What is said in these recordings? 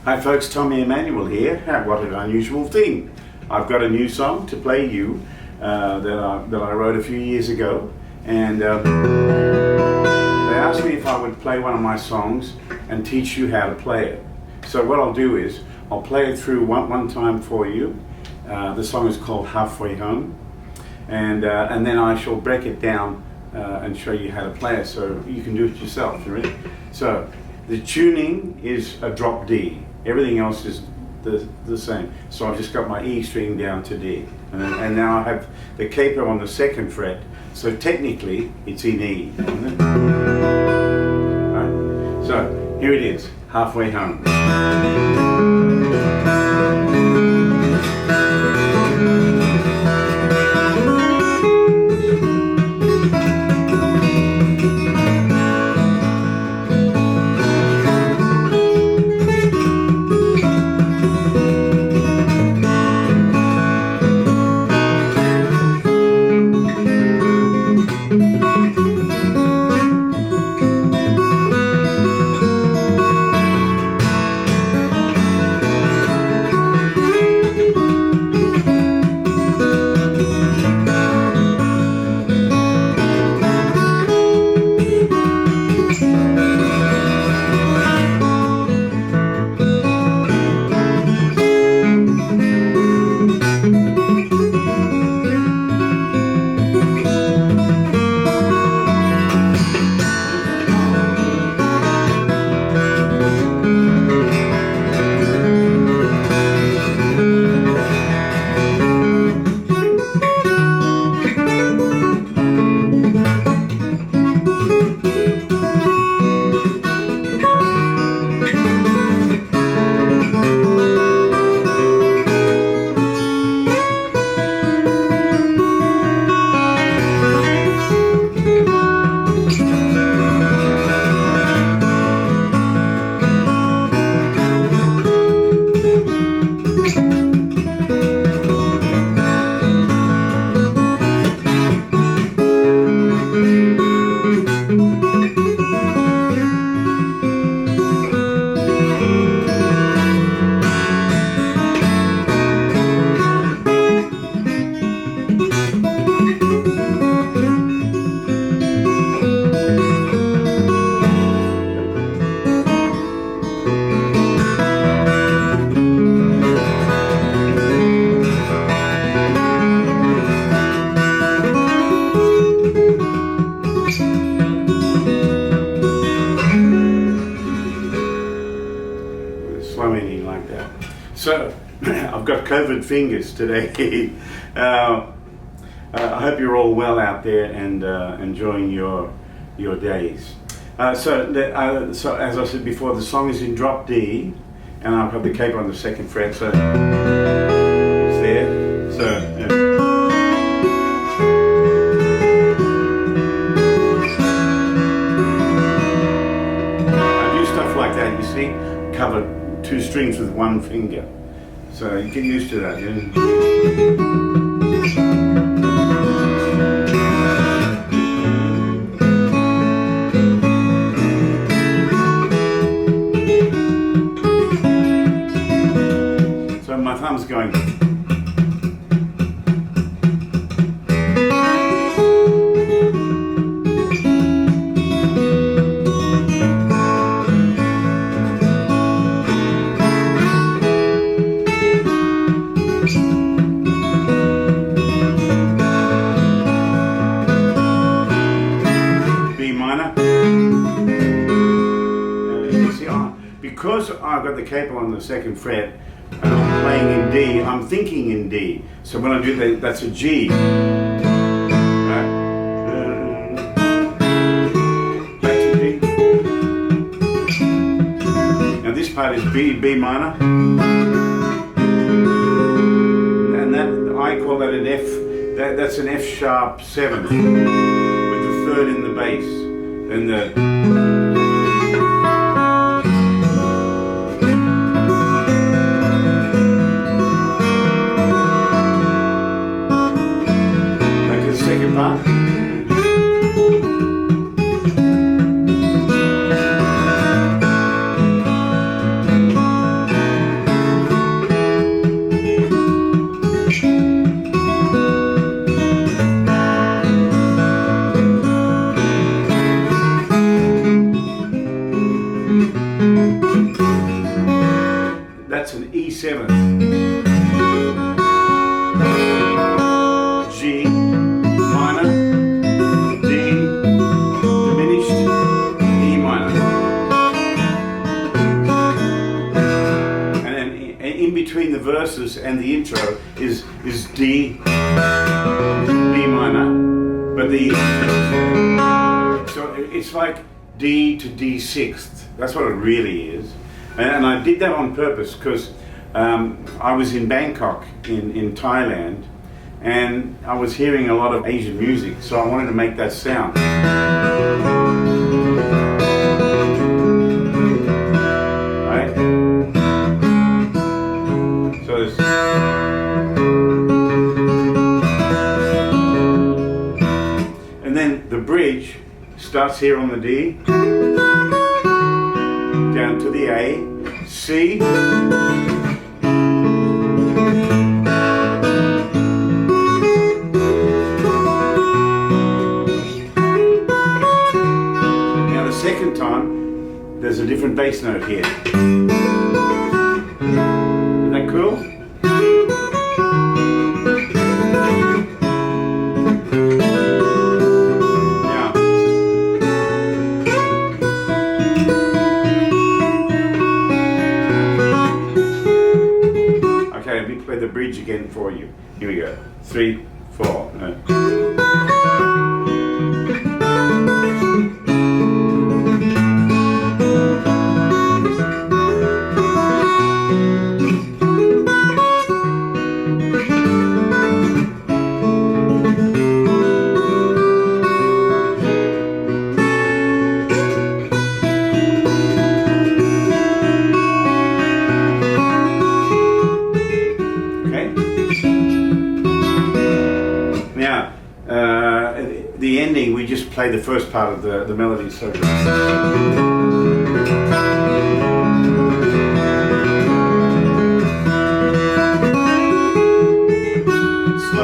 Hi folks, Tommy Emmanuel here. What an unusual thing. I've got a new song to play you that I wrote a few years ago, and they asked me if I would play one of my songs and teach you how to play it. So what I'll do is I'll play it through one time for you. The song is called Halfway Home, and then I shall break it down and show you how to play it so you can do it yourself. You ready? So the tuning is a drop D. Everything else is the same. So I've just got my E string down to D. And now I have the capo on the second fret. So technically it's in E. Right? So here it is, Halfway Home. Like that. So I've got COVID fingers today. I hope you're all well out there and enjoying your days. So as I said before, the song is in drop D, and I've got the capo on the second fret. So it's there. So. Yeah. Like that, you see, cover two strings with one finger, so you get used to that. Yeah? So my thumb's going. Because I've got the capo on the second fret and I'm playing in D, I'm thinking in D. So when I do that, that's a G. Right? Back to D. Now this part is B minor. And that, I call that an F, that's an F sharp 7 with the third in the bass. And the second part. that's an E7. G minor, D diminished, E minor. And then in between the verses and the intro is D, B minor, but so it's like D to D6th. That's what it really is. And I did that on purpose because I was in Bangkok in Thailand, and I was hearing a lot of Asian music, so I wanted to make that sound. Right? So there's and then the bridge starts here on the D, down to the A, C, now the second time there's a different bass note here. Isn't that cool? Play the bridge again for you. Here we go. 3, 4. The ending, we just play the first part of the melody. So slow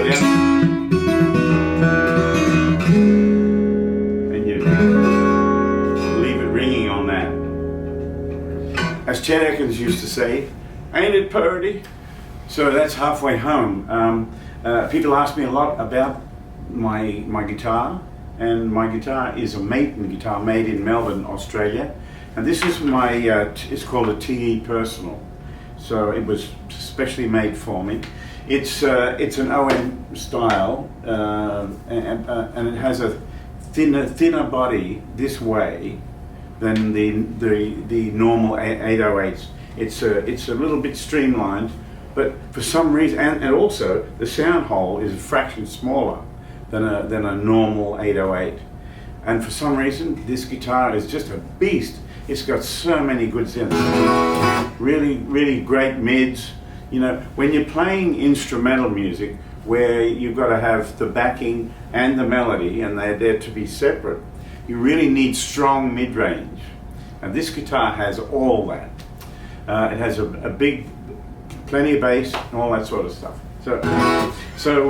down, and you leave it ringing on that. As Chet Atkins used to say, ain't it purty? So that's halfway home. People ask me a lot about my guitar, and my guitar is a Maton guitar made in Melbourne, Australia, and this is my it's called a TE Personal, so it was specially made for me. It's an OM style, and it has a thinner body this way than the normal 808s. It's a little bit streamlined, but for some reason, and also the sound hole is a fraction smaller than a normal 808, and for some reason this guitar is just a beast. It's got so many good sounds, really great mids. You know, when you're playing instrumental music where you've got to have the backing and the melody and they're there to be separate, you really need strong mid-range, and this guitar has all that. It has a big, plenty of bass and all that sort of stuff. So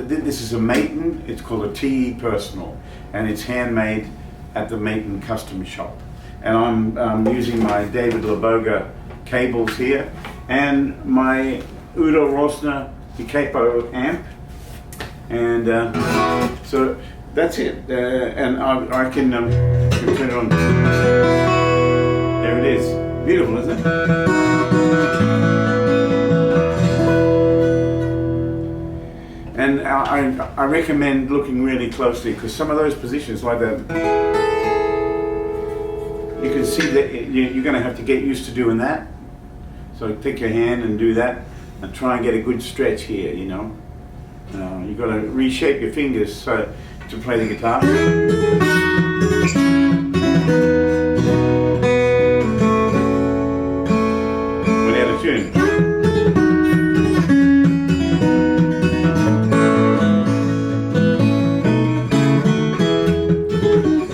this is a Maton. It's called a TE Personal, and it's handmade at the Maton custom shop. And I'm using my David Laboga cables here, and my Udo Rosner Capo amp, and so that's it. And I can turn it on. There it is. Beautiful, isn't it? And I recommend looking really closely, because some of those positions like that, you can see that you're going to have to get used to doing that. So take your hand and do that, and try and get a good stretch here, you know. You've got to reshape your fingers to play the guitar. We're out of tune.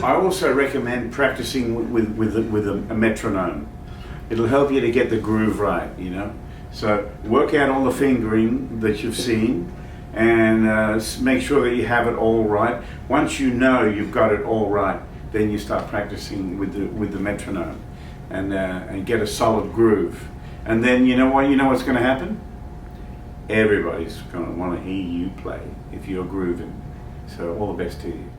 I also recommend practicing with a metronome. It'll help you to get the groove right, you know. So work out all the fingering that you've seen, and make sure that you have it all right. Once you know you've got it all right, then you start practicing with the metronome, and get a solid groove. And then you know what? You know what's going to happen? Everybody's going to want to hear you play if you're grooving. So all the best to you.